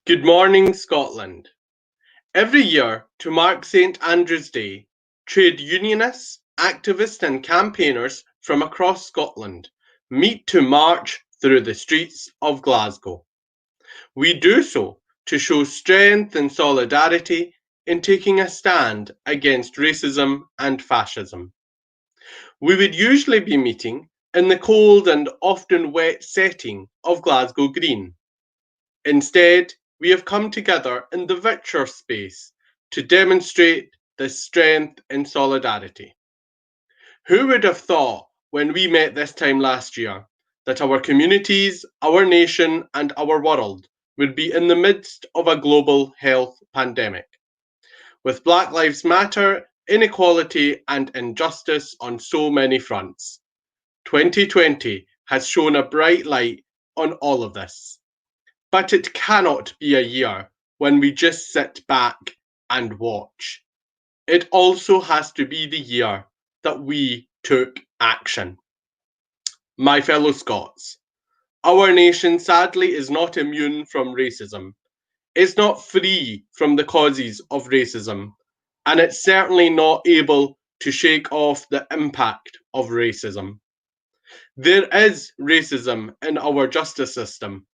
Good morning, Scotland. Every year, to mark St Andrews Day, trade unionists, activists and campaigners from across Scotland meet to march through the streets of Glasgow. We do so to show strength and solidarity in taking a stand against racism and fascism. We would usually be meeting in the cold and often wet setting of Glasgow Green. Instead, we have come together in the virtual space to demonstrate this strength and solidarity. Who would have thought when we met this time last year that our communities, our nation, and our world would be in the midst of a global health pandemic? With Black Lives Matter, inequality, and injustice on so many fronts. 2020 has shown a bright light on all of this. But it cannot be a year when we just sit back and watch. It also has to be the year that we took action. My fellow Scots, our nation sadly is not immune from racism. It's not free from the causes of racism, and it's certainly not able to shake off the impact of racism. There is racism in our justice system.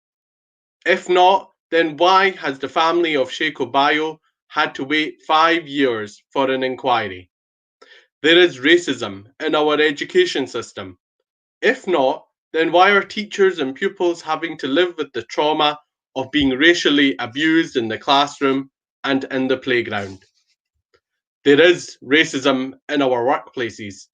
If not, then why has the family of Sheku Bayoh had to wait 5 years for an inquiry? There is racism in our education system. If not, then why are teachers and pupils having to live with the trauma of being racially abused in the classroom and in the playground? There is racism in our workplaces.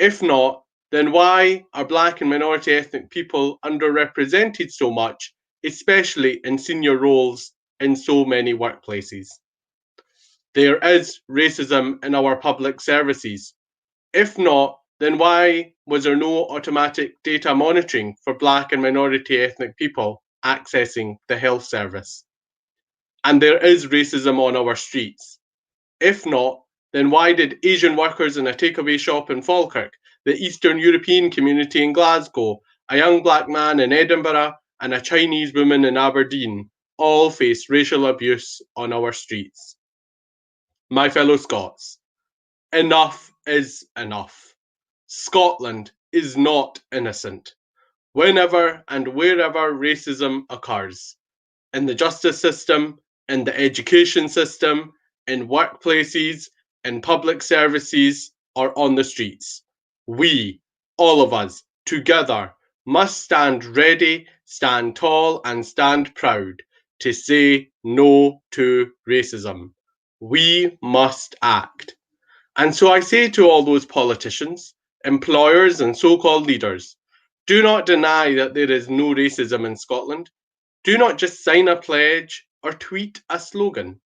If not, then why are Black and minority ethnic people underrepresented so much, especially in senior roles in so many workplaces? There is racism in our public services. If not, then why was there no automatic data monitoring for Black and minority ethnic people accessing the health service? And there is racism on our streets. If not, then why did Asian workers in a takeaway shop in Falkirk, the Eastern European community in Glasgow, a young Black man in Edinburgh, and a Chinese woman in Aberdeen all face racial abuse on our streets? My fellow Scots, enough is enough. Scotland is not innocent. Whenever and wherever racism occurs, in the justice system, in the education system, in workplaces, in public services, or on the streets, we, all of us, together, must stand ready, stand tall, and stand proud to say no to racism. We must act. And so I say to all those politicians, employers, and so-called leaders, do not deny that there is no racism in Scotland. Do not just sign a pledge or tweet a slogan.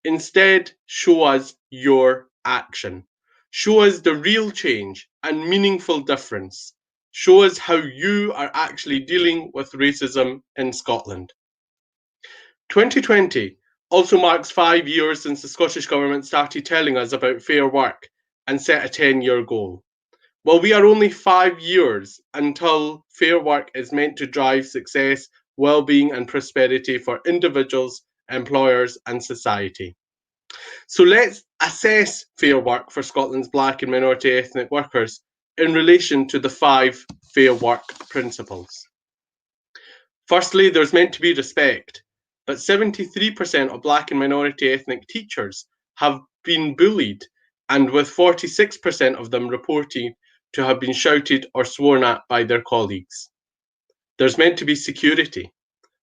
Instead, show us your action. Show us the real change and meaningful difference. Show us how you are actually dealing with racism in Scotland. 2020 also marks 5 years since the Scottish Government started telling us about fair work and set a 10-year goal. Well, we are only 5 years until fair work is meant to drive success, well-being and prosperity for individuals, employers and society. So let's assess fair work for Scotland's black and minority ethnic workers in relation to the 5 fair work principles. Firstly, there's meant to be respect, but 73% of black and minority ethnic teachers have been bullied, and with 46% of them reporting to have been shouted or sworn at by their colleagues. There's meant to be security,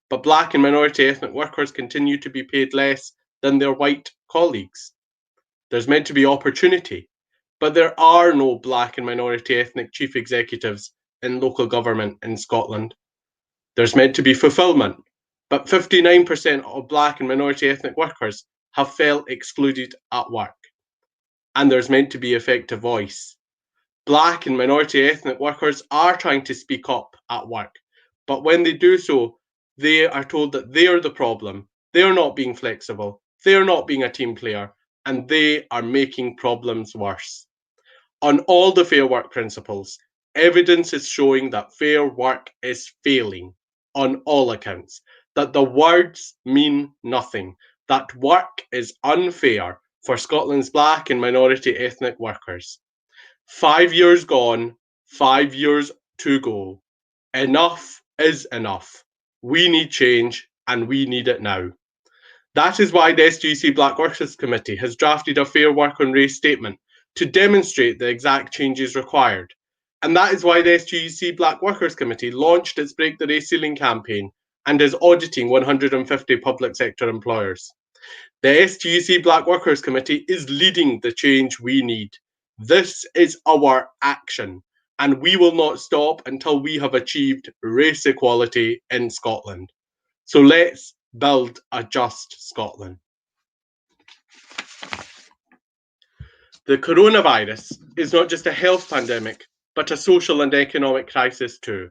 but black and minority ethnic workers continue to be paid less than their white colleagues. There's meant to be opportunity, but there are no black and minority ethnic chief executives in local government in Scotland. There's meant to be fulfilment, but 59% of black and minority ethnic workers have felt excluded at work. And there's meant to be effective voice. Black and minority ethnic workers are trying to speak up at work, but when they do so, they are told that they're the problem, they're not being flexible, they're not being a team player, and they are making problems worse. On all the fair work principles, evidence is showing that fair work is failing on all accounts, that the words mean nothing, that work is unfair for Scotland's black and minority ethnic workers. 5 years gone, 5 years to go. Enough is enough. We need change, and we need it now. That is why the STUC Black Workers Committee has drafted a Fair Work on Race statement to demonstrate the exact changes required. And that is why the STUC Black Workers Committee launched its Break the Race Ceiling campaign and is auditing 150 public sector employers. The STUC Black Workers Committee is leading the change we need. This is our action, and we will not stop until we have achieved race equality in Scotland. So let's build a just Scotland. The coronavirus is not just a health pandemic, but a social and economic crisis too.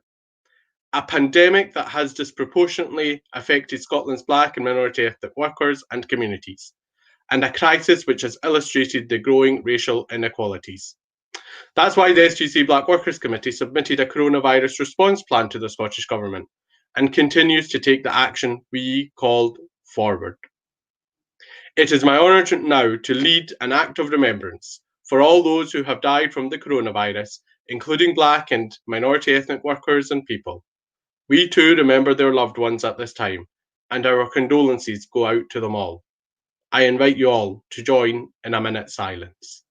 A pandemic that has disproportionately affected Scotland's black and minority ethnic workers and communities, and a crisis which has illustrated the growing racial inequalities. That's why the STUC Black Workers Committee submitted a coronavirus response plan to the Scottish Government and continues to take the action we called forward. It is my honour now to lead an act of remembrance for all those who have died from the coronavirus, including black and minority ethnic workers and people. We too remember their loved ones at this time, and our condolences go out to them all. I invite you all to join in a minute's silence.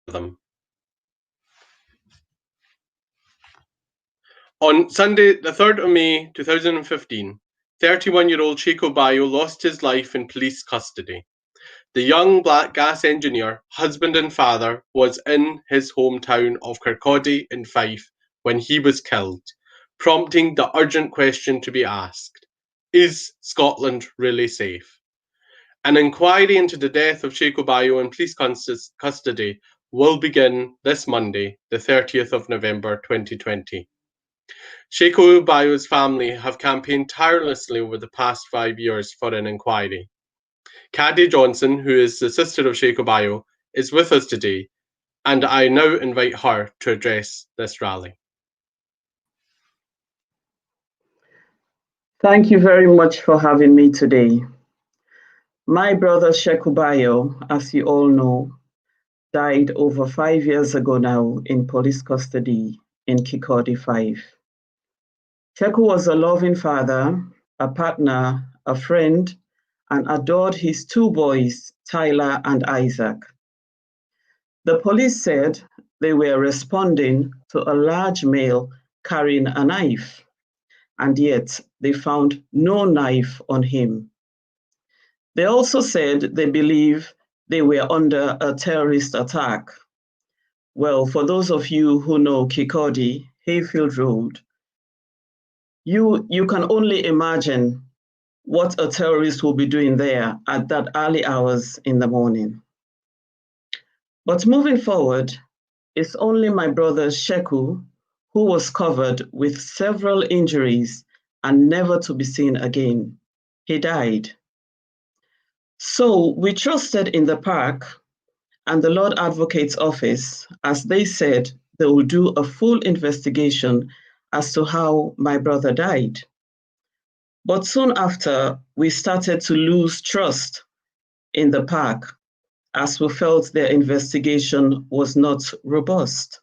Them. On Sunday, the 3rd of May 2015, 31-year-old Sheku Bayoh lost his life in police custody. The young black gas engineer, husband and father, was in his hometown of Kirkcaldy in Fife when he was killed, prompting the urgent question to be asked: Is Scotland really safe? An inquiry into the death of Sheku Bayoh in police custody will begin this Monday, the 30th of November 2020. Sheku Bayoh's family have campaigned tirelessly over the past 5 years for an inquiry. Caddy Johnson, who is the sister of Sheku Bayoh, is with us today, and I now invite her to address this rally. Thank you very much for having me today. My brother Sheku Bayoh, as you all know, died over 5 years ago now in police custody in Kirkcaldy 5. Sheku was a loving father, a partner, a friend, and adored his two boys, Tyler and Isaac. The police said they were responding to a large male carrying a knife, and yet they found no knife on him. They also said they believe they were under a terrorist attack. Well, for those of you who know Kirkcaldy, Hayfield Road, you can only imagine what a terrorist will be doing there at that early hours in the morning. But moving forward, it's only my brother Sheku who was covered with several injuries and never to be seen again. He died. So we trusted in the park and the Lord Advocate's office, as they said they will do a full investigation as to how my brother died. But soon after, we started to lose trust in the park as we felt their investigation was not robust.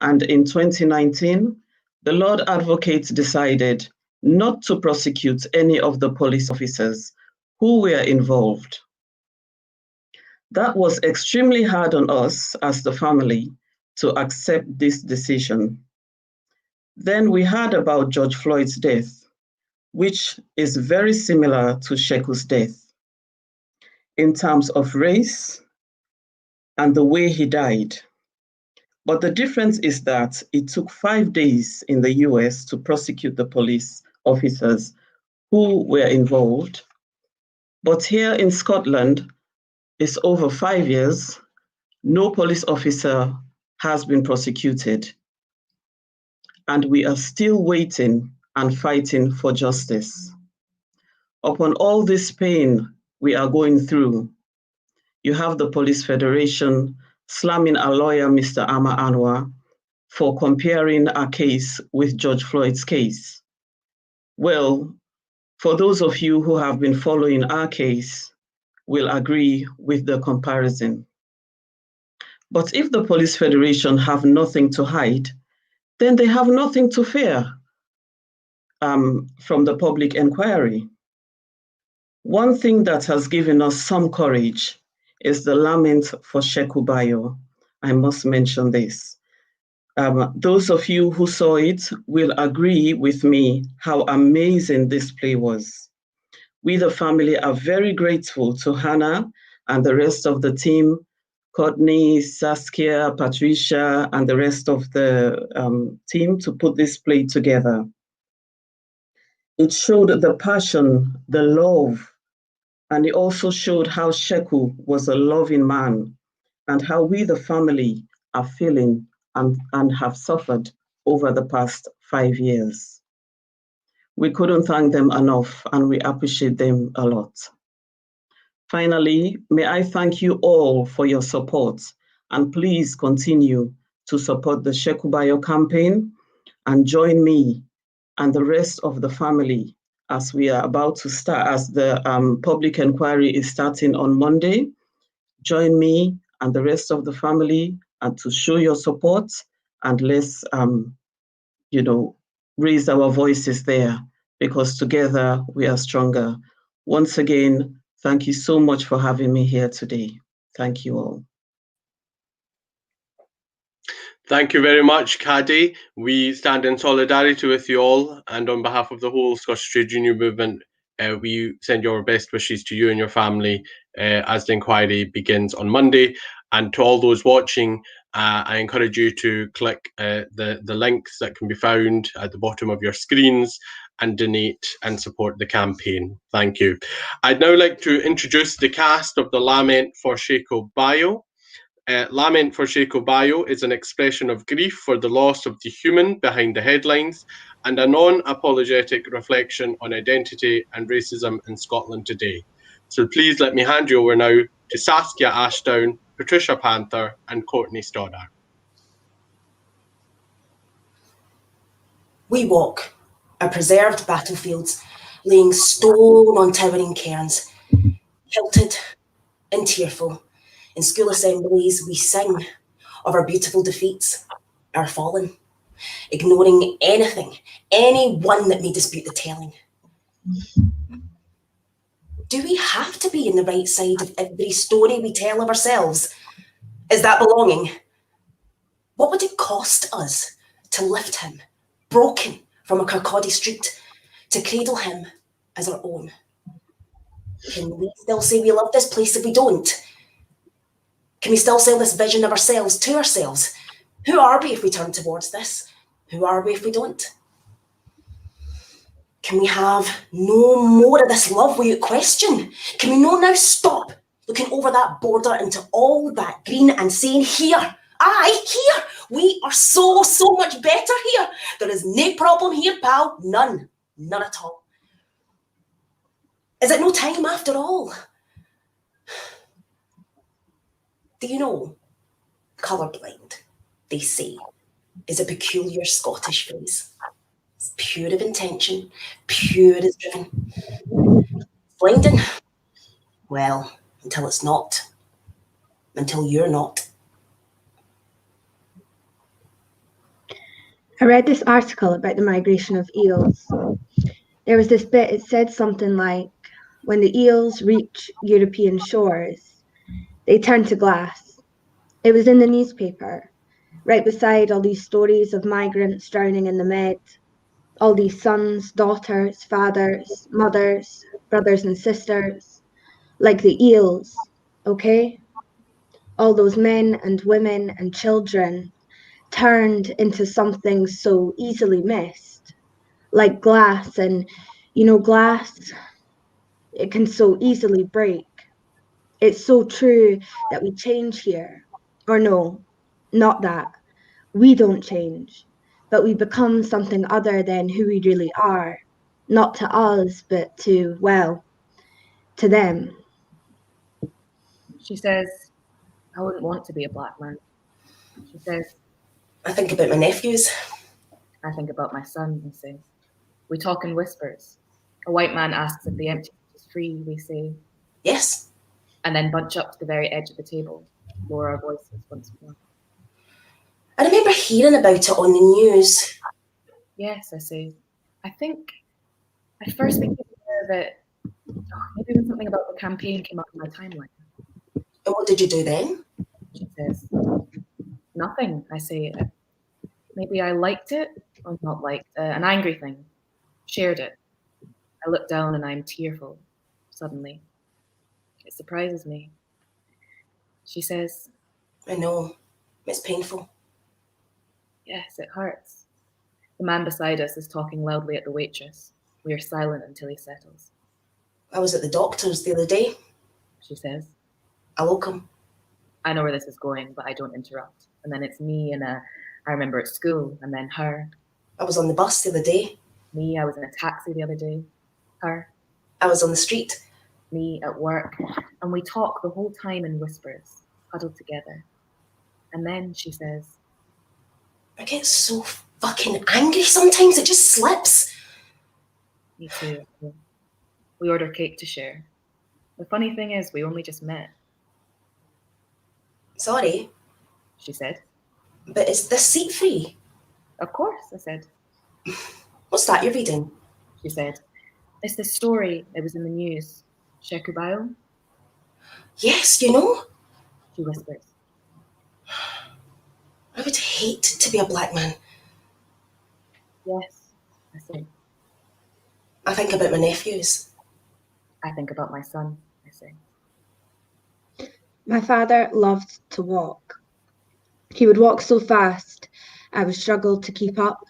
And in 2019, the Lord Advocate decided not to prosecute any of the police officers who were involved. That was extremely hard on us as the family to accept this decision. Then we heard about George Floyd's death, which is very similar to Sheku's death in terms of race and the way he died. But the difference is that it took 5 days in the US to prosecute the police officers who were involved. But here in Scotland, it's over 5 years. No police officer has been prosecuted. And we are still waiting and fighting for justice. Upon all this pain we are going through, you have the Police Federation slamming our lawyer, Mr. Ama Anwar, for comparing our case with George Floyd's case. Well, for those of you who have been following our case, will agree with the comparison. But if the Police Federation have nothing to hide, then they have nothing to fear from the public inquiry. One thing that has given us some courage is the lament for Sheku Bayoh. I must mention this. Those of you who saw it will agree with me how amazing this play was. We, the family, are very grateful to Hannah and the rest of the team, Courtney, Saskia, Patricia, and the rest of the team to put this play together. It showed the passion, the love, and it also showed how Sheku was a loving man and how we, the family, are feeling and have suffered over the past 5 years. We couldn't thank them enough, and we appreciate them a lot. Finally, may I thank you all for your support, and please continue to support the Sheku Bayoh campaign and join me and the rest of the family as we are about to start, as the public inquiry is starting on Monday. Join me and the rest of the family and to show your support, and let's raise our voices there, because together we are stronger. Once again, thank you so much for having me here today. Thank you all. Thank you very much, Caddy. We stand in solidarity with you all, and on behalf of the whole Scottish Trade Union movement, we send your best wishes to you and your family as the inquiry begins on Monday. And to all those watching, I encourage you to click the links that can be found at the bottom of your screens and donate and support the campaign. Thank you. I'd now like to introduce the cast of the Lament for Sheku Bayoh. Lament for Sheku Bayoh is an expression of grief for the loss of the human behind the headlines and a non-apologetic reflection on identity and racism in Scotland today. So please let me hand you over now to Saskia Ashdown, Patricia Panther and Courtney Stoddart. We walk our preserved battlefields, laying stone on towering cairns, hilted and tearful. In school assemblies we sing of our beautiful defeats, our fallen, ignoring anything, anyone that may dispute the telling. Do we have to be in the right side of every story we tell of ourselves? Is that belonging? What would it cost us to lift him, broken from a Kirkcaldy street, to cradle him as our own? Can we still say we love this place if we don't? Can we still sell this vision of ourselves to ourselves? Who are we if we turn towards this? Who are we if we don't? Can we have no more of this love without question? Can we now stop looking over that border into all that green and saying, here, here, we are so much better here. There is no problem here, pal. None at all. Is it no time after all? Do you know, colourblind, they say, is a peculiar Scottish phrase. It's pure of intention, pure as driven. Blinding? Well, until it's not. Until you're not. I read this article about the migration of eels. There was this bit, it said something like, when the eels reach European shores, they turn to glass. It was in the newspaper, right beside all these stories of migrants drowning in the Med, all these sons, daughters, fathers, mothers, brothers and sisters, like the eels, okay? All those men and women and children turned into something so easily missed, like glass. And glass, it can so easily break. It's so true that we change here. Or no, not that. We don't change, but we become something other than who we really are. Not to us, but to them. She says, I wouldn't want to be a black man. She says, I think about my nephews. I think about my son, he says. We talk in whispers. A white man asks if the empty is free, we say, yes. And then bunch up to the very edge of the table, lower our voices once more. I remember hearing about it on the news. Yes, I say. I think I first became aware of it, maybe when something about the campaign came up in my timeline. And what did you do then? She says, nothing, I say. Maybe I liked it, or not liked, an angry thing. Shared it. I look down and I'm tearful, suddenly. It surprises me. She says, I know. It's painful. Yes, it hurts. The man beside us is talking loudly at the waitress. We are silent until he settles. I was at the doctor's the other day. She says. A locum. I know where this is going, but I don't interrupt. And then it's me and I remember at school, and then her. I was on the bus the other day. Me, I was in a taxi the other day. Her. I was on the street. Me at work. And we talk the whole time in whispers, huddled together. And then she says, I get so fucking angry sometimes, it just slips. Me too. We order cake to share. The funny thing is, we only just met. Sorry, she said. But is this seat free? Of course, I said. What's that you're reading? She said. It's this story that was in the news. Sheku Bayoh? Yes, you know. She whispers. I would hate to be a black man. Yes, I say. I think about my nephews. I think about my son, I say. My father loved to walk. He would walk so fast, I would struggle to keep up.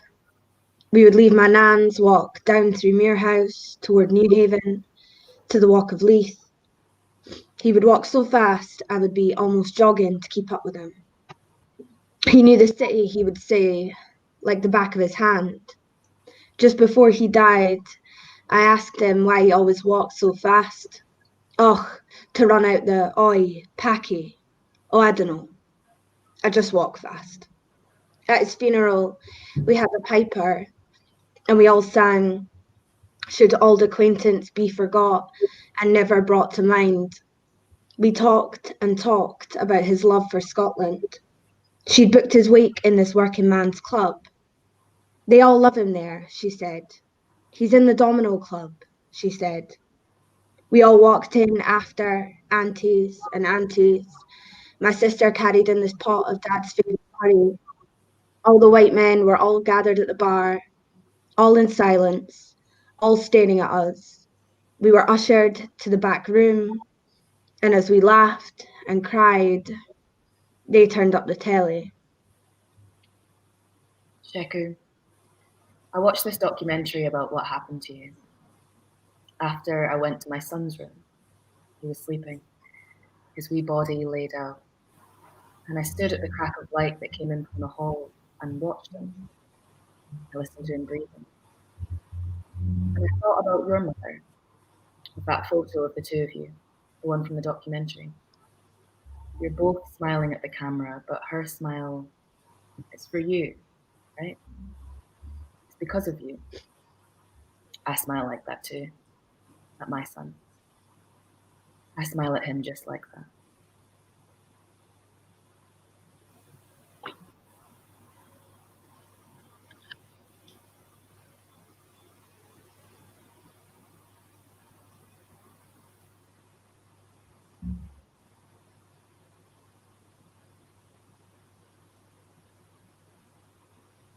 We would leave my nan's walk down through Muirhouse toward Newhaven to the Walk of Leith. He would walk so fast, I would be almost jogging to keep up with him. He knew the city, he would say, like the back of his hand. Just before he died, I asked him why he always walked so fast. Och, to run out the oi, packy. Oh, I don't know. I just walk fast. At his funeral, we had a piper and we all sang, should old acquaintance be forgot and never brought to mind. We talked and talked about his love for Scotland. She'd booked his wake in this working man's club. They all love him there, she said. He's in the Domino Club, she said. We all walked in after, aunties and aunties. My sister carried in this pot of Dad's favourite curry. All the white men were all gathered at the bar, all in silence, all staring at us. We were ushered to the back room, and as we laughed and cried, they turned up the telly. Sheku, I watched this documentary about what happened to you. After I went to my son's room, he was sleeping, his wee body laid out, and I stood at the crack of light that came in from the hall and watched him. I listened to him breathing. And I thought about your mother, with that photo of the two of you, the one from the documentary. You're both smiling at the camera, but her smile is for you, right? It's because of you. I smile like that too, at my son. I smile at him just like that.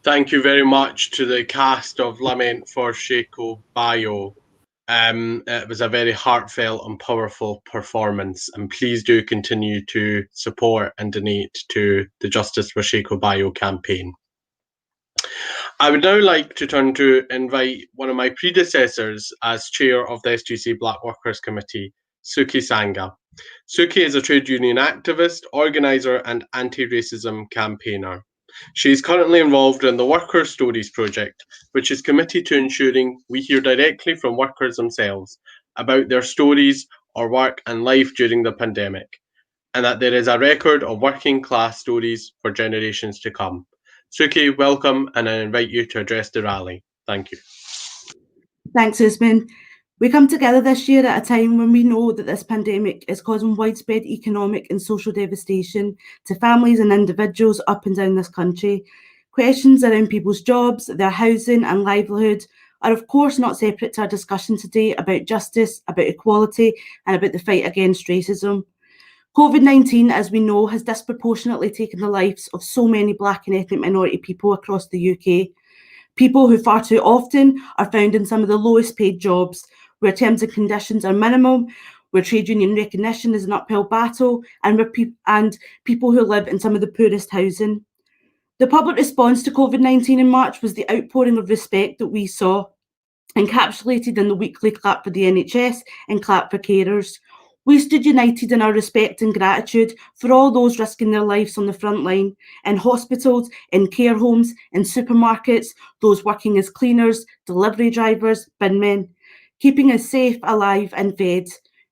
Thank you very much to the cast of Lament for Sheku Bayoh. It was a very heartfelt and powerful performance, and please do continue to support and donate to the Justice for Sheku Bayoh campaign. I would now like to turn to invite one of my predecessors as chair of the STUC Black Workers Committee, STUC St Andrews. STUC is a trade union activist, organiser and anti-racism campaigner. She is currently involved in the Workers' Stories project, which is committed to ensuring we hear directly from workers themselves about their stories or work and life during the pandemic, and that there is a record of working class stories for generations to come. STUC, welcome, and I invite you to address the rally. Thank you. Thanks, Usman. We come together this year at a time when we know that this pandemic is causing widespread economic and social devastation to families and individuals up and down this country. Questions around people's jobs, their housing and livelihood are of course not separate to our discussion today about justice, about equality and about the fight against racism. COVID-19, as we know, has disproportionately taken the lives of so many Black and ethnic minority people across the UK. People who far too often are found in some of the lowest paid jobs, where terms and conditions are minimal, where trade union recognition is an uphill battle, and people who live in some of the poorest housing. The public response to COVID-19 in March was the outpouring of respect that we saw, encapsulated in the weekly clap for the NHS and clap for carers. We stood united in our respect and gratitude for all those risking their lives on the front line, in hospitals, in care homes, in supermarkets, those working as cleaners, delivery drivers, binmen, keeping us safe, alive and fed.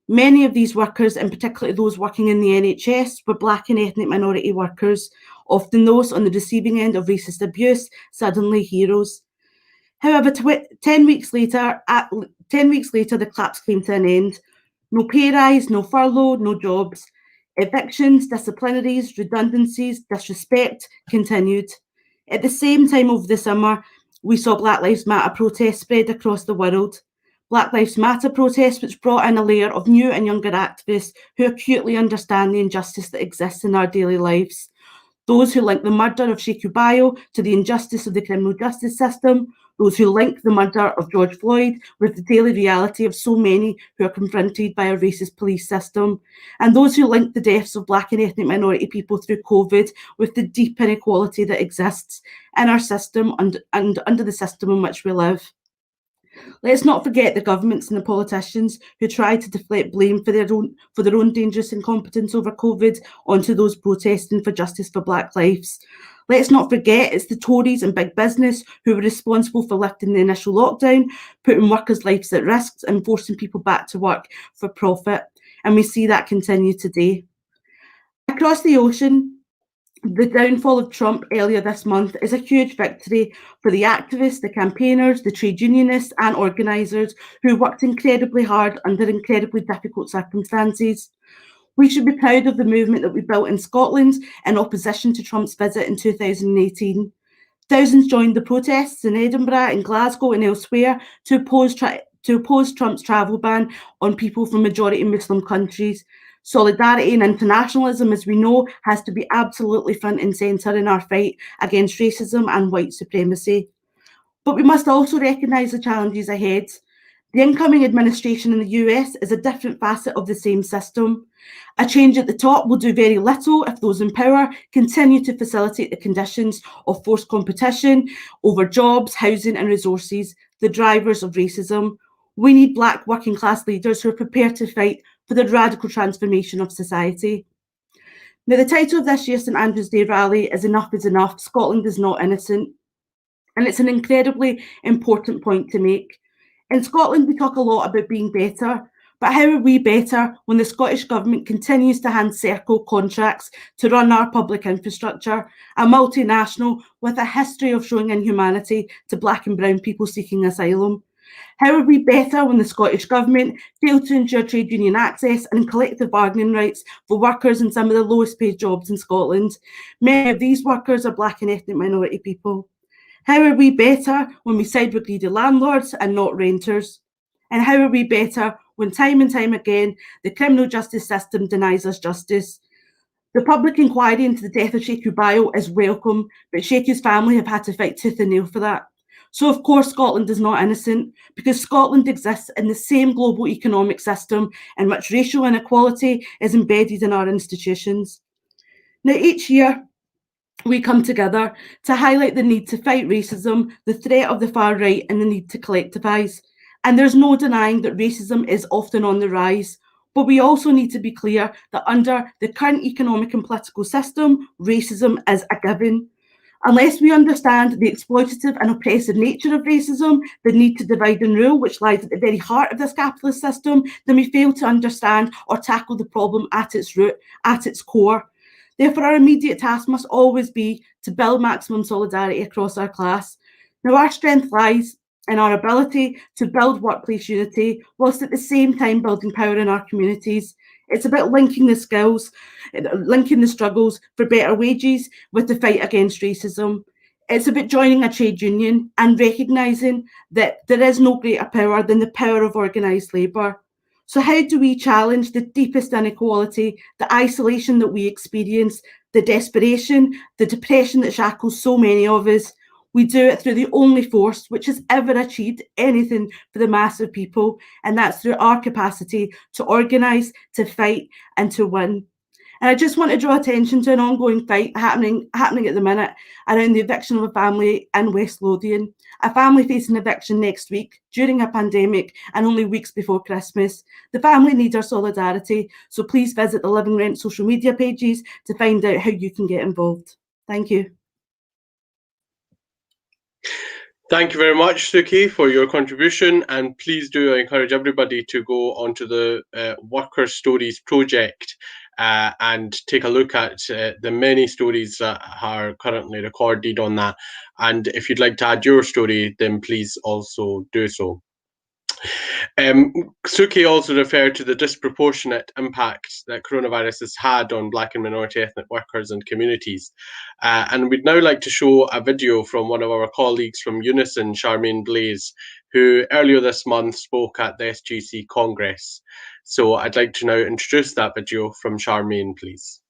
Many of these workers, and particularly those working in the NHS, were Black and ethnic minority workers, often those on the receiving end of racist abuse, suddenly heroes. However, 10 weeks later, the claps came to an end. No pay rise, no furlough, no jobs. Evictions, disciplinaries, redundancies, disrespect continued. At the same time over the summer, we saw Black Lives Matter protests spread across the world. Black Lives Matter protests which brought in a layer of new and younger activists who acutely understand the injustice that exists in our daily lives. Those who link the murder of Sheku Bayoh to the injustice of the criminal justice system, those who link the murder of George Floyd with the daily reality of so many who are confronted by a racist police system, and those who link the deaths of Black and ethnic minority people through COVID with the deep inequality that exists in our system and under the system in which we live. Let's not forget the governments and the politicians who try to deflect blame for their own dangerous incompetence over COVID onto those protesting for justice for Black lives. Let's not forget it's the Tories and big business who were responsible for lifting the initial lockdown, putting workers' lives at risk and forcing people back to work for profit. And we see that continue today. Across the ocean, the downfall of Trump earlier this month is a huge victory for the activists, the campaigners, the trade unionists and organisers who worked incredibly hard under incredibly difficult circumstances. We should be proud of the movement that we built in Scotland in opposition to Trump's visit in 2018. Thousands joined the protests in Edinburgh, in Glasgow and elsewhere to oppose Trump's travel ban on people from majority Muslim countries. Solidarity and internationalism, as we know, has to be absolutely front and centre in our fight against racism and white supremacy. But we must also recognise the challenges ahead. The incoming administration in the US is a different facet of the same system. A change at the top will do very little if those in power continue to facilitate the conditions of forced competition over jobs, housing and resources, the drivers of racism. We need Black working class leaders who are prepared to fight for the radical transformation of society. Now, the title of this year's St Andrews Day rally is Enough is Enough, Scotland is Not Innocent. And it's an incredibly important point to make. In Scotland, we talk a lot about being better, but how are we better when the Scottish Government continues to hand circle contracts to run our public infrastructure, a multinational with a history of showing inhumanity to Black and brown people seeking asylum? How are we better when the Scottish Government failed to ensure trade union access and collective bargaining rights for workers in some of the lowest paid jobs in Scotland? Many of these workers are Black and ethnic minority people. How are we better when we side with greedy landlords and not renters? And how are we better when time and time again the criminal justice system denies us justice? The public inquiry into the death of Sheku Bayoh is welcome, but Sheku's family have had to fight tooth and nail for that. So of course Scotland is not innocent, because Scotland exists in the same global economic system in which racial inequality is embedded in our institutions. Now, each year we come together to highlight the need to fight racism, the threat of the far right and the need to collectivise. And there's no denying that racism is often on the rise. But we also need to be clear that under the current economic and political system, racism is a given. Unless we understand the exploitative and oppressive nature of racism, the need to divide and rule, which lies at the very heart of this capitalist system, then we fail to understand or tackle the problem at its root, at its core. Therefore, our immediate task must always be to build maximum solidarity across our class. Now, our strength lies in our ability to build workplace unity, whilst at the same time building power in our communities. It's about linking the skills, linking the struggles for better wages with the fight against racism. It's about joining a trade union and recognising that there is no greater power than the power of organised labour. So how do we challenge the deepest inequality, the isolation that we experience, the desperation, the depression that shackles so many of us? We do it through the only force which has ever achieved anything for the mass of people, and that's through our capacity to organise, to fight and to win. And I just want to draw attention to an ongoing fight happening at the minute around the eviction of a family in West Lothian, a family facing eviction next week during a pandemic and only weeks before Christmas. The family need our solidarity, so please visit the Living Rent social media pages to find out how you can get involved. Thank you. Thank you very much, Suki, for your contribution, and please do encourage everybody to go onto the Worker Stories project and take a look at the many stories that are currently recorded on that. And if you'd like to add your story, then please also do so. Suki also referred to the disproportionate impact that coronavirus has had on Black and minority ethnic workers and communities. And we'd now like to show a video from one of our colleagues from Unison, Charmaine Blaze, who earlier this month spoke at the SGC Congress. So I'd like to now introduce that video from Charmaine, please.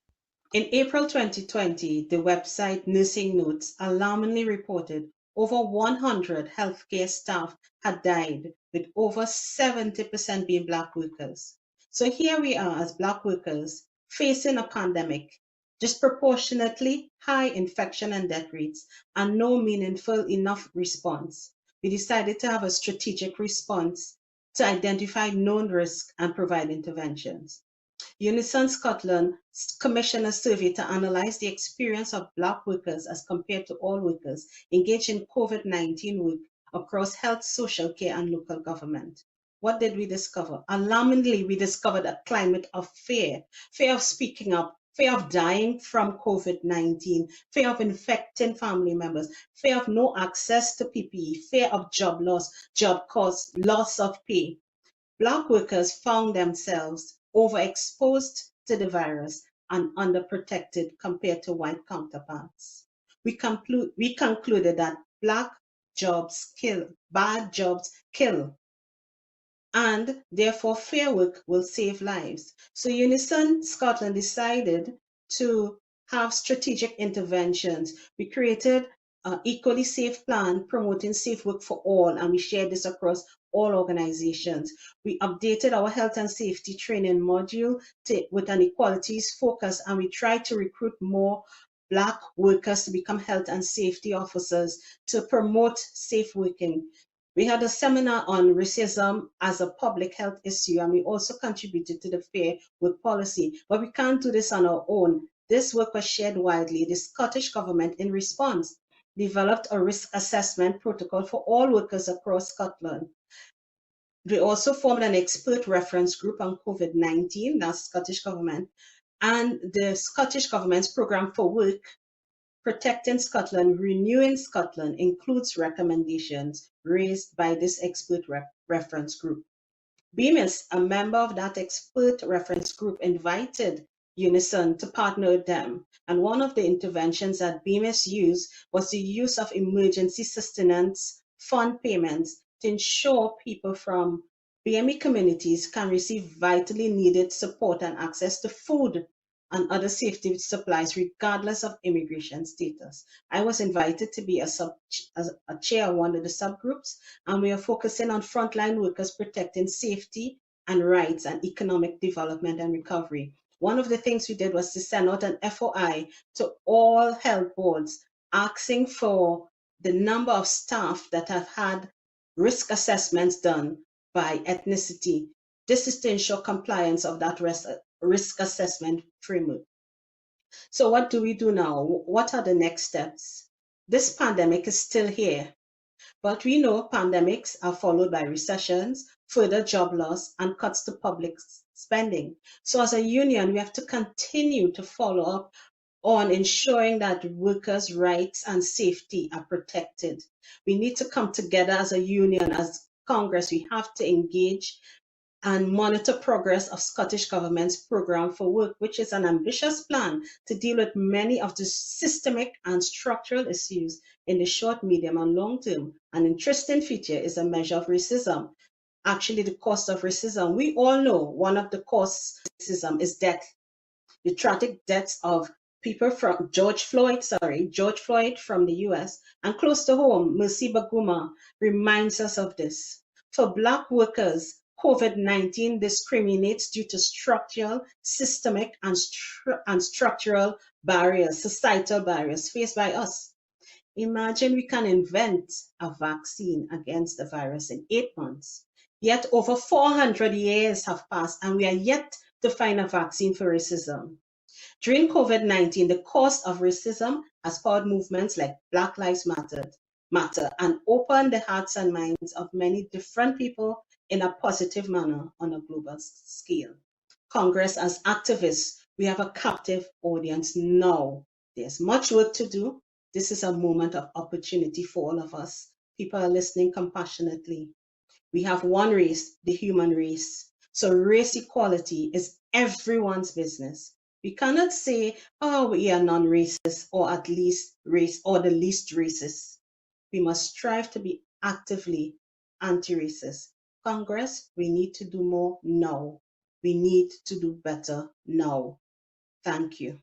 In April 2020, the website Nursing Notes alarmingly reported over 100 healthcare staff had died, with over 70% being Black workers. So here we are as Black workers facing a pandemic, disproportionately high infection and death rates, and no meaningful enough response. We decided to have a strategic response to identify known risks and provide interventions. Unison Scotland commissioned a survey to analyze the experience of Black workers as compared to all workers engaged in COVID-19 work across health, social care, and local government. What did we discover? Alarmingly, we discovered a climate of fear of speaking up, fear of dying from COVID-19, fear of infecting family members, fear of no access to PPE, fear of job loss, job costs, loss of pay. Black workers found themselves overexposed to the virus and underprotected compared to white counterparts. We concluded that Black jobs kill, bad jobs kill, and therefore fair work will save lives. So Unison Scotland decided to have strategic interventions. We created an equally safe plan promoting safe work for all, and we shared this across all organizations. We updated our health and safety training module with an equalities focus, and we tried to recruit more Black workers to become health and safety officers to promote safe working. We had a seminar on racism as a public health issue, and we also contributed to the fair work policy. But we can't do this on our own. This work was shared widely. The Scottish Government, in response, developed a risk assessment protocol for all workers across Scotland. We also formed an expert reference group on COVID-19, that's Scottish Government, and the Scottish Government's Programme for Work, Protecting Scotland, Renewing Scotland includes recommendations raised by this expert reference group. BMIS, a member of that expert reference group, invited Unison to partner with them. And one of the interventions that BMIS used was the use of emergency sustenance fund payments to ensure people from BME communities can receive vitally needed support and access to food and other safety supplies, regardless of immigration status. I was invited to be a chair of one of the subgroups, and we are focusing on frontline workers protecting safety and rights and economic development and recovery. One of the things we did was to send out an FOI to all health boards, asking for the number of staff that have had risk assessments done by ethnicity. This is to ensure compliance of that risk assessment framework. So what do we do now? What are the next steps? This pandemic is still here, but we know pandemics are followed by recessions, further job loss, and cuts to public spending. So as a union, we have to continue to follow up on ensuring that workers' rights and safety are protected. We need to come together as a union, as Congress. We have to engage and monitor progress of Scottish Government's Programme for Work, which is an ambitious plan to deal with many of the systemic and structural issues in the short, medium, and long term. An interesting feature is a measure of racism. Actually, the cost of racism. We all know one of the costs of racism is death. The tragic deaths of people from George Floyd from the US, and close to home, Mercy Baguma reminds us of this. For Black workers, COVID-19 discriminates due to structural, systemic, and structural barriers, societal barriers faced by us. Imagine we can invent a vaccine against the virus in 8 months. Yet over 400 years have passed and we are yet to find a vaccine for racism. During COVID-19, the cost of racism has powered movements like Black Lives Matter and opened the hearts and minds of many different people in a positive manner on a global scale. Congress, as activists, we have a captive audience now. There's much work to do. This is a moment of opportunity for all of us. People are listening compassionately. We have one race, the human race. So race equality is everyone's business. We cannot say, oh, we are non-racist or at least race or the least racist. We must strive to be actively anti-racist. Congress, we need to do more now. We need to do better now. Thank you.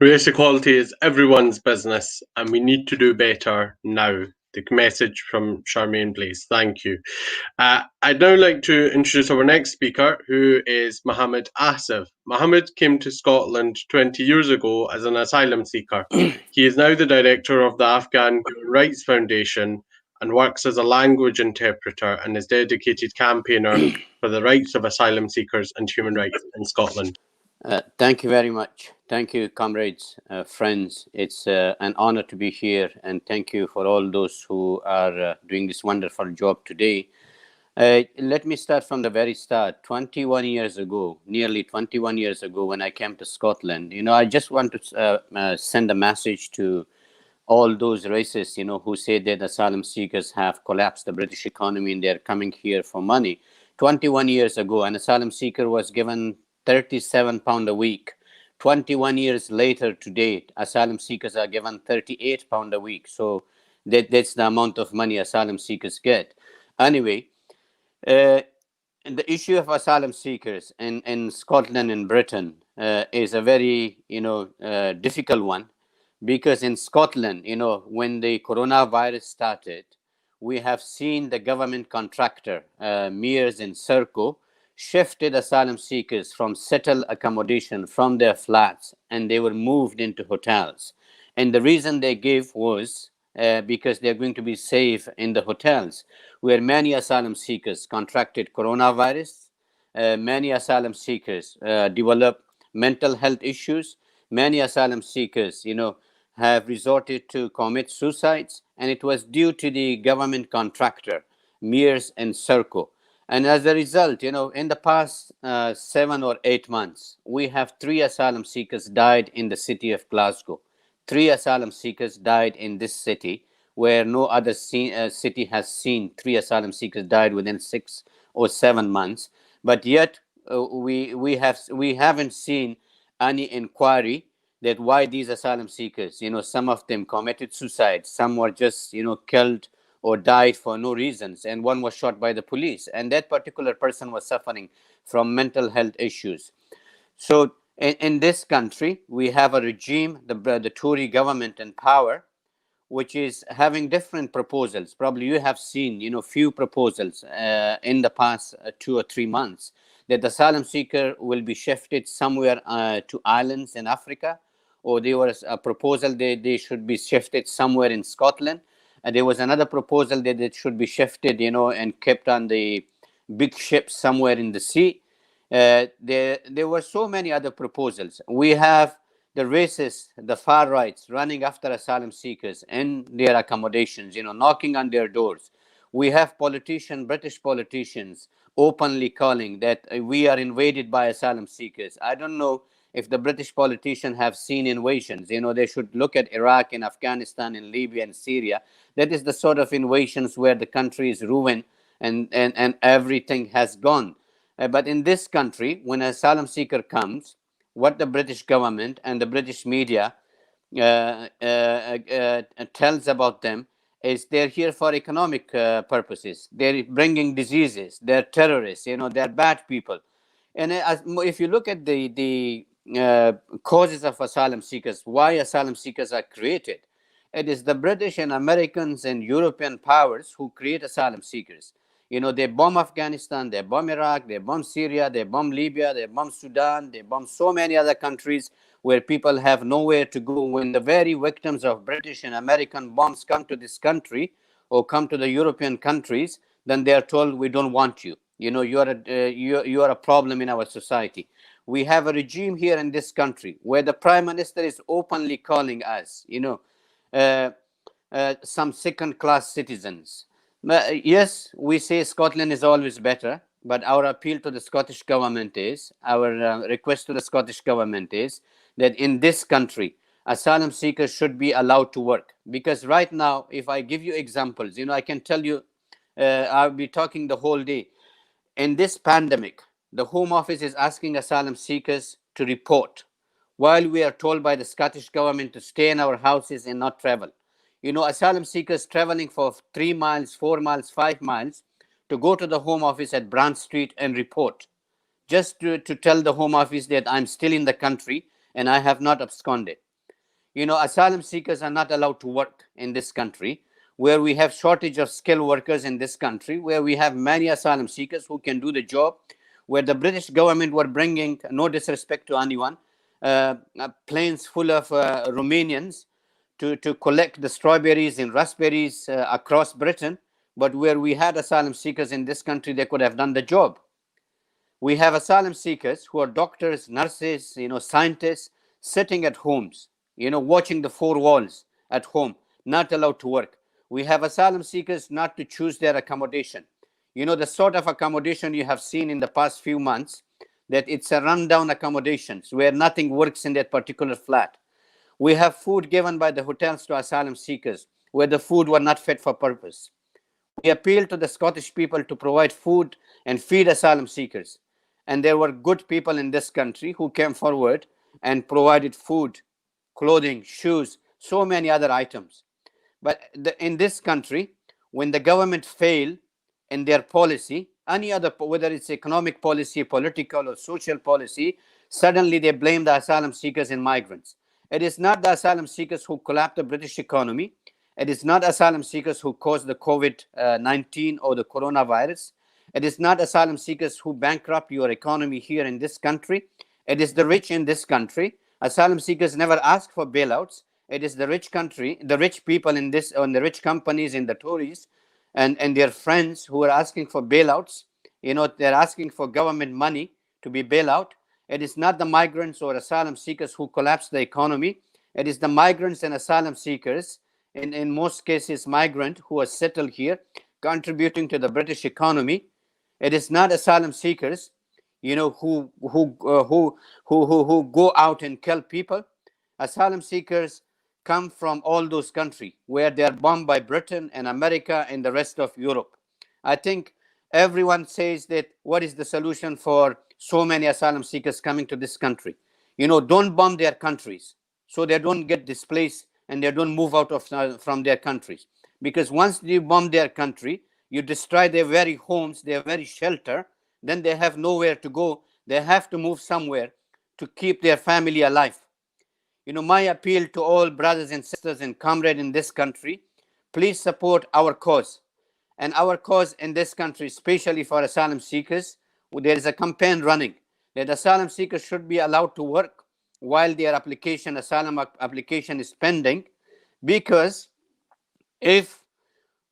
Race equality is everyone's business, and we need to do better now. The message from Charmaine Blaze. Thank you. I'd now like to introduce our next speaker, who is Mohammed Asif. Mohammed came to Scotland 20 years ago as an asylum seeker. He is now the director of the Afghan Human Rights Foundation and works as a language interpreter and is dedicated campaigner for the rights of asylum seekers and human rights in Scotland. Thank you very much. Thank you, comrades, friends. It's an honor to be here, and thank you for all those who are doing this wonderful job today. Let me start from the very start. 21 years ago, nearly 21 years ago, when I came to Scotland, I just want to send a message to all those racists, who say that asylum seekers have collapsed the British economy and they're coming here for money. 21 years ago, an asylum seeker was given £37 a week. 21 years later to date, asylum seekers are given £38 a week. So that's the amount of money asylum seekers get. Anyway, the issue of asylum seekers in Scotland and Britain is a very, difficult one, because in Scotland, when the coronavirus started, we have seen the government contractor, Mears and Serco, shifted asylum seekers from settled accommodation from their flats, and they were moved into hotels. And the reason they gave was because they're going to be safe in the hotels, where many asylum seekers contracted coronavirus. Many asylum seekers developed mental health issues. Many asylum seekers, have resorted to commit suicides, and it was due to the government contractor, Mears and Serco. And as a result, in the past 7 or 8 months, we have 3 asylum seekers died in the city of Glasgow. 3 asylum seekers died in this city, where no other city has seen 3 asylum seekers died within 6 or 7 months. But yet we haven't seen any inquiry that why these asylum seekers, some of them committed suicide, some were just, killed or died for no reasons, and one was shot by the police, and that particular person was suffering from mental health issues. So in this country, we have a regime, the Tory government in power, which is having different proposals. Probably you have seen, few proposals in the past 2 or 3 months, that the asylum seeker will be shifted somewhere to islands in Africa, or there was a proposal that they should be shifted somewhere in Scotland. And there was another proposal that it should be shifted, and kept on the big ships somewhere in the sea. There were so many other proposals. We have the racists, the far rights, running after asylum seekers in their accommodations, knocking on their doors. We have British politicians, openly calling that we are invaded by asylum seekers. I don't know if the British politicians have seen invasions. They should look at Iraq and Afghanistan and Libya and Syria. That is the sort of invasions where the country is ruined and everything has gone. But in this country, when an asylum seeker comes, what the British government and the British media tells about them is they're here for economic purposes. They're bringing diseases. They're terrorists. They're bad people. And if you look at the causes of asylum seekers, why asylum seekers are created, it is the British and Americans and European powers who create asylum seekers. They bomb Afghanistan, they bomb Iraq, they bomb Syria, they bomb Libya, they bomb Sudan, they bomb so many other countries where people have nowhere to go. When the very victims of British and American bombs come to this country or come to the European countries, then they are told, we don't want you. You are a problem in our society. We have a regime here in this country where the Prime Minister is openly calling us, some second-class citizens. Yes, we say Scotland is always better, but our appeal to the Scottish government is, our request to the Scottish government is that in this country, asylum seekers should be allowed to work. Because right now, if I give you examples, I can tell you, I'll be talking the whole day. In this pandemic, the Home Office is asking asylum seekers to report, while we are told by the Scottish government to stay in our houses and not travel. Asylum seekers traveling for 3 miles, 4 miles, 5 miles to go to the Home Office at Brant Street and report, just to tell the Home Office that I'm still in the country and I have not absconded. Asylum seekers are not allowed to work in this country, where we have shortage of skilled workers in this country, where we have many asylum seekers who can do the job, where the British government were bringing, no disrespect to anyone, planes full of Romanians to collect the strawberries and raspberries across Britain, but where we had asylum seekers in this country, they could have done the job. We have asylum seekers who are doctors, nurses, scientists, sitting at homes, watching the four walls at home, not allowed to work. We have asylum seekers not to choose their accommodation. The sort of accommodation you have seen in the past few months, that it's a rundown accommodations where nothing works in that particular flat. We have food given by the hotels to asylum seekers where the food were not fit for purpose. We appeal to the Scottish people to provide food and feed asylum seekers. And there were good people in this country who came forward and provided food, clothing, shoes, so many other items. But in this country, when the government fail in their policy, any other, whether it's economic policy, political or social policy, suddenly they blame the asylum seekers and migrants. It is not the asylum seekers who collapsed the British economy. It is not asylum seekers who caused the COVID-19 or the coronavirus. It is not asylum seekers who bankrupt your economy here in this country. It is the rich in this country. Asylum seekers never ask for bailouts. It is the rich country, the rich people in this, and the rich companies and the Tories and their friends who are asking for bailouts. They're asking for government money to be bailout. It is not the migrants or asylum seekers who collapse the economy. It is the migrants and asylum seekers, in most cases migrant, who are settled here, contributing to the British economy. It is not asylum seekers, who go out and kill people. Asylum seekers come from all those countries where they are bombed by Britain and America and the rest of Europe. I think everyone says that what is the solution for so many asylum seekers coming to this country? Don't bomb their countries so they don't get displaced and they don't move out from their countries. Because once you bomb their country, you destroy their very homes, their very shelter, then they have nowhere to go. They have to move somewhere to keep their family alive. My appeal to all brothers and sisters and comrades in this country, please support our cause. And our cause in this country, especially for asylum seekers, there is a campaign running that asylum seekers should be allowed to work while their asylum application is pending, because if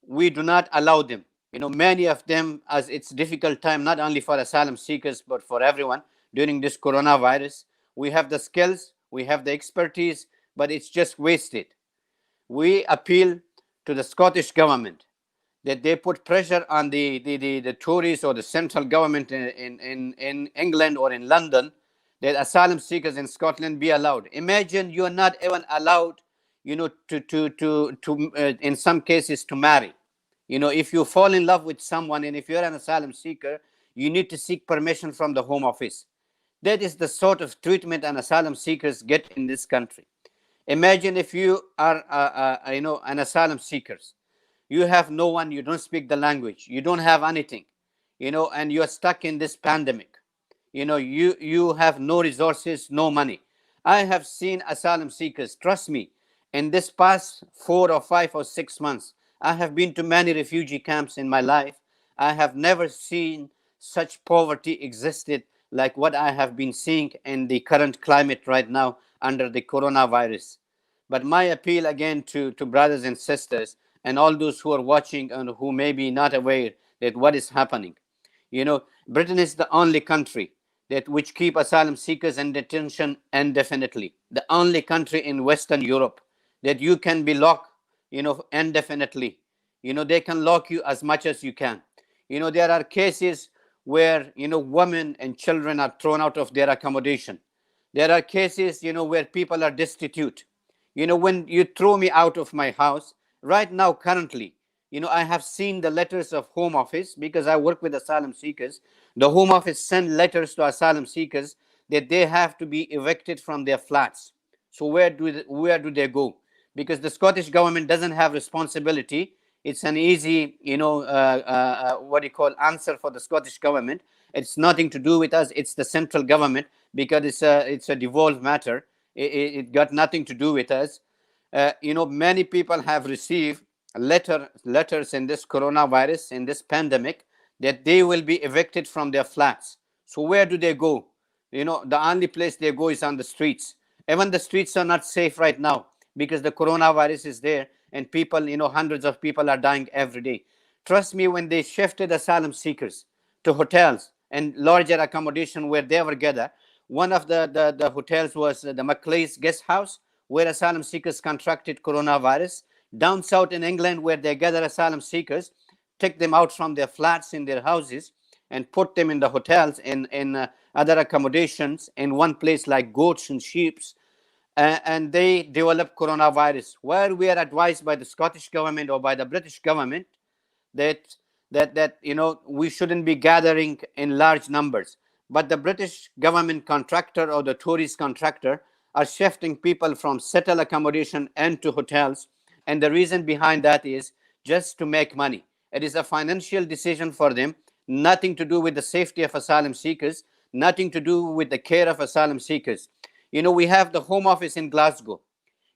we do not allow them, many of them, as it's difficult time, not only for asylum seekers, but for everyone during this coronavirus, we have the skills, we have the expertise, but it's just wasted. We appeal to the Scottish government that they put pressure on the Tories or the central government in England or in London, that asylum seekers in Scotland be allowed. Imagine you are not even allowed, to in some cases to marry. If you fall in love with someone and if you're an asylum seeker, you need to seek permission from the Home Office. That is the sort of treatment an asylum seekers get in this country. Imagine if you are, an asylum seekers. You have no one, you don't speak the language, you don't have anything, and you are stuck in this pandemic. You have no resources, no money. I have seen asylum seekers, trust me, in this past 4 or 5 or 6 months, I have been to many refugee camps in my life. I have never seen such poverty existed like what I have been seeing in the current climate right now under the coronavirus. But my appeal again to brothers and sisters and all those who are watching and who may be not aware that what is happening. Britain is the only country that which keep asylum seekers in detention indefinitely. The only country in Western Europe that you can be locked, indefinitely. They can lock you as much as you can. There are cases where, women and children are thrown out of their accommodation. There are cases, where people are destitute. When you throw me out of my house, right now, currently, I have seen the letters of Home Office because I work with asylum seekers. The Home Office send letters to asylum seekers that they have to be evicted from their flats. So where do they go? Because the Scottish government doesn't have responsibility. It's an easy, answer for the Scottish government. It's nothing to do with us. It's the central government because it's a devolved matter. It got nothing to do with us. Many people have received letters in this coronavirus, in this pandemic, that they will be evicted from their flats. So where do they go? The only place they go is on the streets. Even the streets are not safe right now because the coronavirus is there, and people, hundreds of people are dying every day. Trust me, when they shifted asylum seekers to hotels and larger accommodation where they were gathered, one of the hotels was the Maclay's guest house, where asylum seekers contracted coronavirus. Down south in England, where they gather asylum seekers, take them out from their flats in their houses and put them in the hotels, in other accommodations, in one place like goats and sheep, and they develop coronavirus. Where we are advised by the Scottish government or by the British government that we shouldn't be gathering in large numbers, but the British government contractor or the tourist contractor are shifting people from settled accommodation and to hotels, and the reason behind that is just to make money. It is a financial decision for them, nothing to do with the safety of asylum seekers, nothing to do with the care of asylum seekers. We have the Home Office in Glasgow.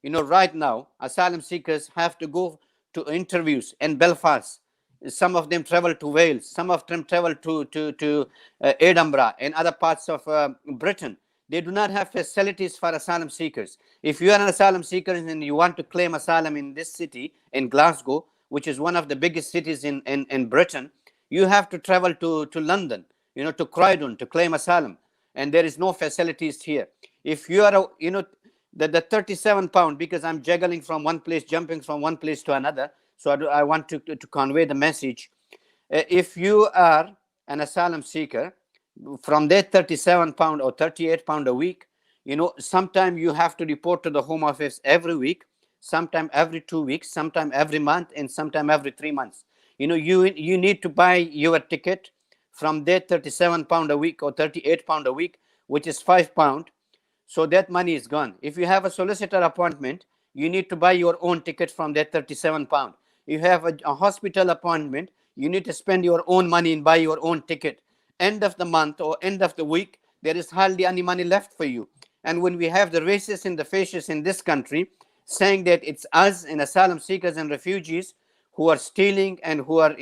Right now asylum seekers have to go to interviews in Belfast. Some of them travel to Wales, some of them travel to Edinburgh and other parts of Britain. They do not have facilities for asylum seekers. If you are an asylum seeker and you want to claim asylum in this city, in Glasgow, which is one of the biggest cities in Britain, you have to travel to London, to Croydon, to claim asylum. And there is no facilities here. If you are, the 37 pound, because I'm juggling from one place, jumping from one place to another, so I want to convey the message. If you are an asylum seeker, from that 37 pound or 38 pound a week, sometime you have to report to the Home Office every week, sometime every 2 weeks, sometime every month, and sometime every 3 months. You need to buy your ticket from that 37 pound a week or 38 pound a week, which is £5. So that money is gone. If you have a solicitor appointment, you need to buy your own ticket from that 37 pound. You have a hospital appointment, you need to spend your own money and buy your own ticket. End of the month or end of the week, there is hardly any money left for you. And when we have the racists and the fascists in this country saying that it's us and asylum seekers and refugees who are stealing and who are,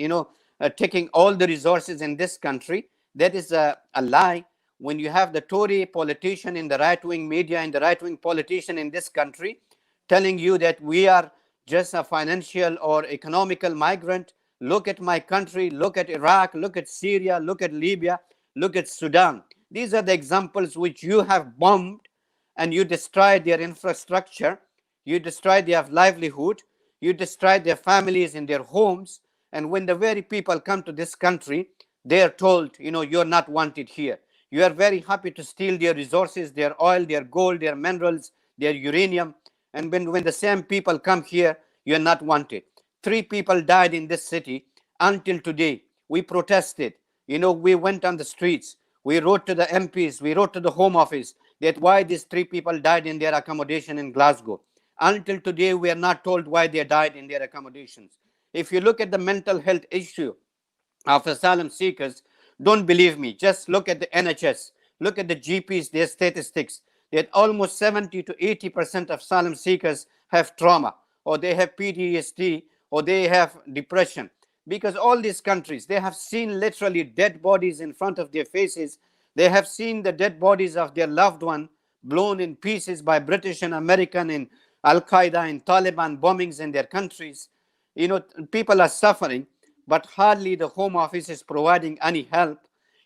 taking all the resources in this country, that is a lie. When you have the Tory politician in the right-wing media and the right-wing politician in this country telling you that we are just a financial or economical migrant, look at my country, look at Iraq, look at Syria, look at Libya, look at Sudan. These are the examples which you have bombed, and you destroyed their infrastructure, you destroyed their livelihood, you destroyed their families and their homes. And when the very people come to this country, they are told, you're not wanted here. You are very happy to steal their resources, their oil, their gold, their minerals, their uranium. And when the same people come here, you're not wanted. 3 people died in this city until today. We protested. We went on the streets. We wrote to the MPs. We wrote to the Home Office that why these 3 people died in their accommodation in Glasgow. Until today, we are not told why they died in their accommodations. If you look at the mental health issue of asylum seekers, don't believe me. Just look at the NHS. Look at the GPs, their statistics. That almost 70 to 80% of asylum seekers have trauma, or they have PTSD, or they have depression. Because all these countries, they have seen literally dead bodies in front of their faces. They have seen the dead bodies of their loved one blown in pieces by British and American and Al-Qaeda and Taliban bombings in their countries. People are suffering, but hardly the Home Office is providing any help.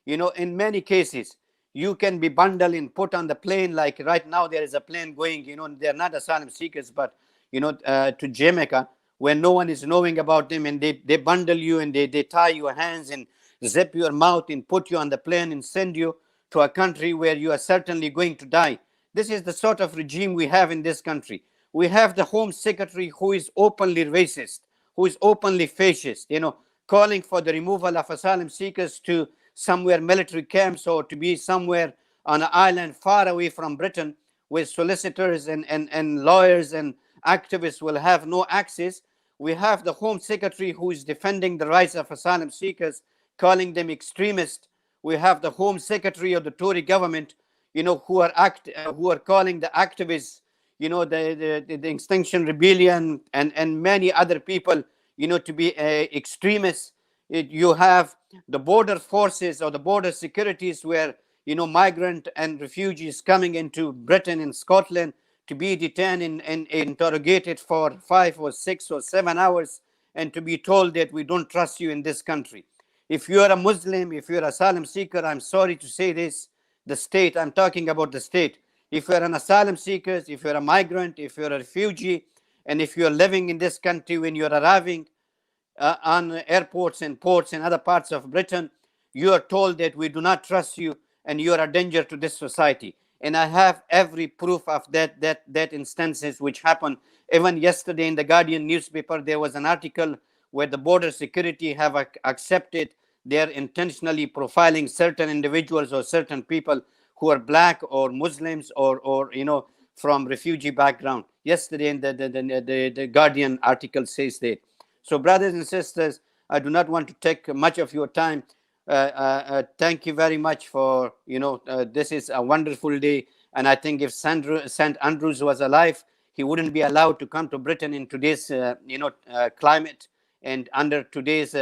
In many cases, you can be bundled and put on the plane. Like right now, there is a plane going, they're not asylum seekers, but, to Jamaica, where no one is knowing about them, and they bundle you and they tie your hands and zip your mouth and put you on the plane and send you to a country where you are certainly going to die. This is the sort of regime we have in this country. We have the Home Secretary who is openly racist, who is openly fascist, calling for the removal of asylum seekers to somewhere military camps or to be somewhere on an island far away from Britain where solicitors and lawyers and activists will have no access. We have the Home Secretary who is defending the rights of asylum seekers, calling them extremists. We have the Home Secretary of the Tory government, who are calling the activists, the Extinction Rebellion and many other people, to be extremists. You have the border forces or the border securities where, migrant and refugees coming into Britain and Scotland to be detained and interrogated for 5 or 6 or 7 hours and to be told that we don't trust you in this country. If you are a Muslim, if you're an asylum seeker, I'm sorry to say this, the state, I'm talking about the state. If you're an asylum seeker, if you're a migrant, if you're a refugee, and if you're living in this country, when you're arriving on airports and ports in other parts of Britain, you are told that we do not trust you and you are a danger to this society. And I have every proof of that instances which happened. Even yesterday in the Guardian newspaper, there was an article where the border security have accepted they're intentionally profiling certain individuals or certain people who are black or Muslims or from refugee background. Yesterday in the Guardian article says that. So brothers and sisters, I do not want to take much of your time. Thank you very much for, this is a wonderful day. And I think if St Andrews was alive, he wouldn't be allowed to come to Britain in today's, climate and under today's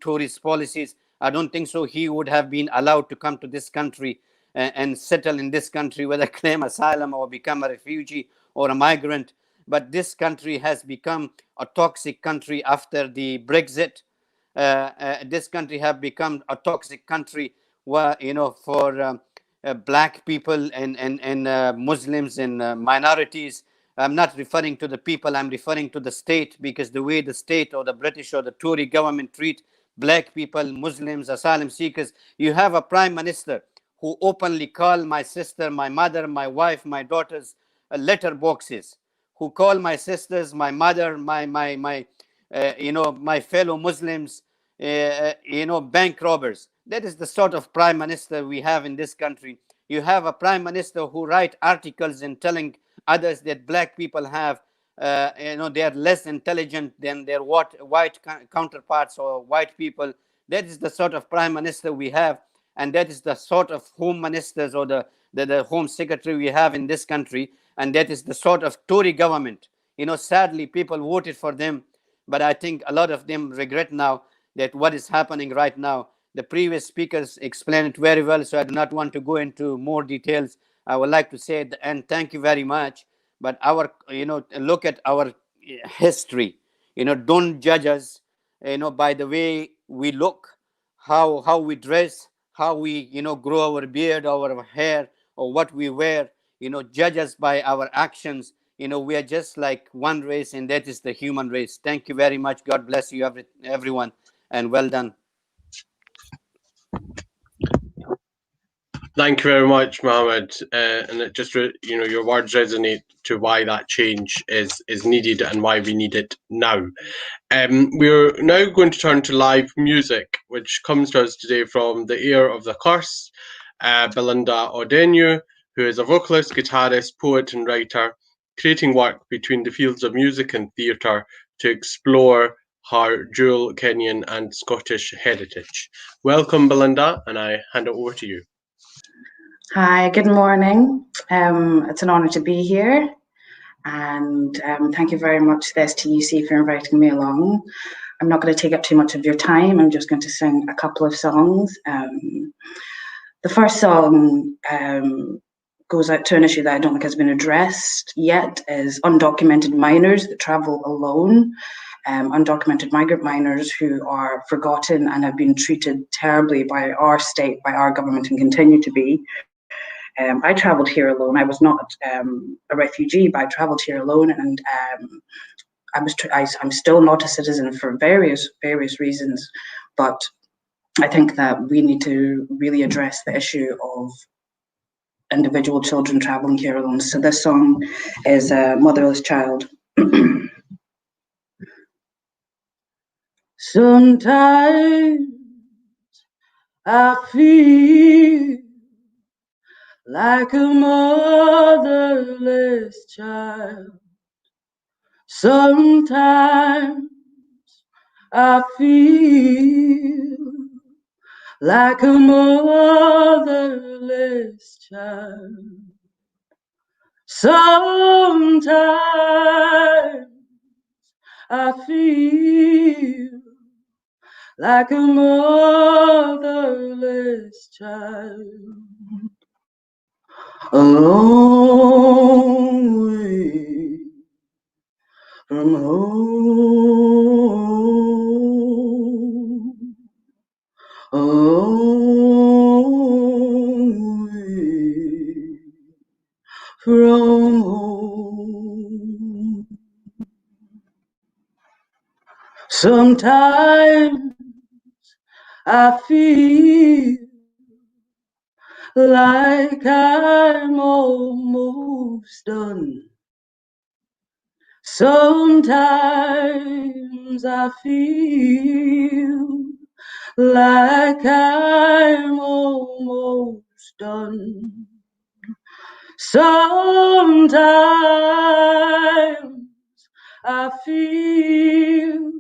tourist policies. I don't think so he would have been allowed to come to this country and settle in this country, whether claim asylum or become a refugee or a migrant. But this country has become a toxic country after the Brexit. This country have become a toxic country where, for black people and Muslims and minorities. I'm not referring to the people, I'm referring to the state, because the way the state or the British or the Tory government treat black people, Muslims, asylum seekers. You have a prime minister who openly call my sister, my mother, my wife, my daughters letter boxes, who call my sisters, my mother, my fellow Muslims, bank robbers. That is the sort of prime minister we have in this country. You have a prime minister who write articles and telling others that black people have, they are less intelligent than their white counterparts or white people. That is the sort of prime minister we have, and that is the sort of home ministers or the home secretary we have in this country, and that is the sort of Tory government. Sadly, people voted for them, but I think a lot of them regret now that what is happening right now. The previous speakers explained it very well, so I do not want to go into more details. I would like to say, and thank you very much, but look at our history. Don't judge us, by the way we look, how we dress, how we, grow our beard, our hair, or what we wear. Judge us by our actions. We are just like one race, and that is the human race. Thank you very much. God bless you, everyone, and well done. Thank you very much, Mohammed. And it just, your words resonate to why that change is needed and why we need it now. We're now going to turn to live music, which comes to us today from the Heir of the Curse, Belinda Odenyo, who is a vocalist, guitarist, poet, and writer, creating work between the fields of music and theatre to explore her dual Kenyan and Scottish heritage. Welcome, Belinda, and I hand it over to you. Hi, good morning. It's an honour to be here, and thank you very much to the STUC for inviting me along. I'm not going to take up too much of your time. I'm just going to sing a couple of songs. The first song goes out to an issue that I don't think has been addressed yet, is undocumented minors that travel alone. Undocumented migrant minors who are forgotten and have been treated terribly by our state, by our government, and continue to be. I travelled here alone. I was not a refugee, but I travelled here alone, and I'm still not a citizen for various reasons. But I think that we need to really address the issue of individual children travelling here alone. So this song is Motherless Child. Sometimes I feel like a motherless child. Sometimes I feel like a motherless motherless child. Sometimes I feel like a motherless child, a long way from home, a long way from home. Sometimes I feel like I'm almost done. Sometimes I feel like I'm almost done. Sometimes I feel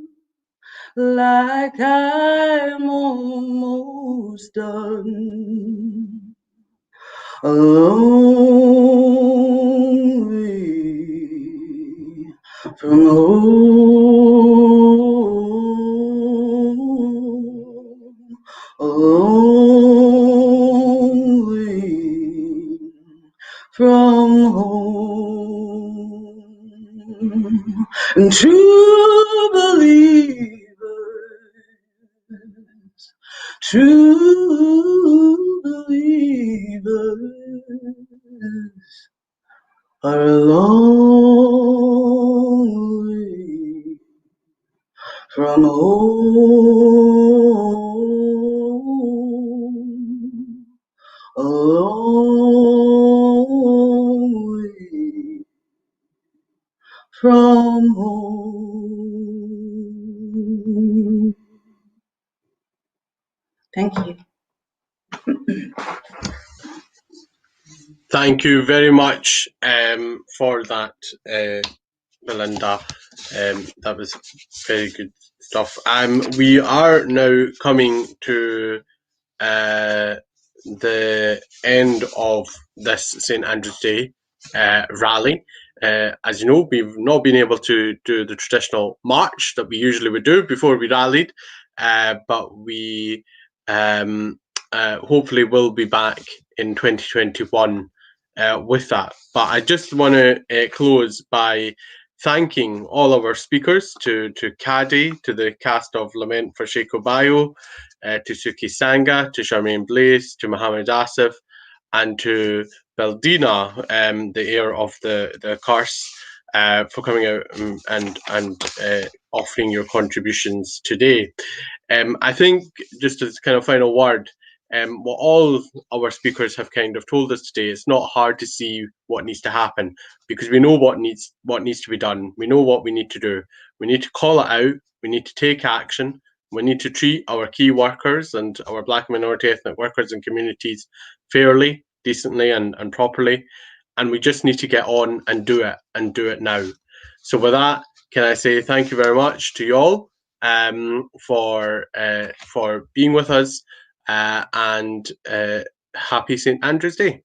like I'm almost done. A long way from home, a long way from home. And true believers are a long way from home, a long way from home. Thank you. Thank you very much for that, Belinda. That was very good stuff. We are now coming to the end of this St Andrews Day rally. As you know, we've not been able to do the traditional march that we usually would do before we rallied, but we hopefully will be back in 2021 with that. But I just want to close by thanking all of our speakers, to Cadi, to the cast of Lament for Sheku Bayoh, to Suki Sanga, to Charmaine Blaise, to Mohammed Asif, and to Beldina, the heir of the curse, for coming out and offering your contributions today. I think, just as kind of final word, what all our speakers have kind of told us today, it's not hard to see what needs to happen, because we know what needs to be done. We know what we need to do. We need to call it out. We need to take action. We need to treat our key workers and our Black minority ethnic workers and communities fairly, decently, and properly. And we just need to get on and do it now. So with that, can I say thank you very much to you all for being with us, and happy St Andrews Day.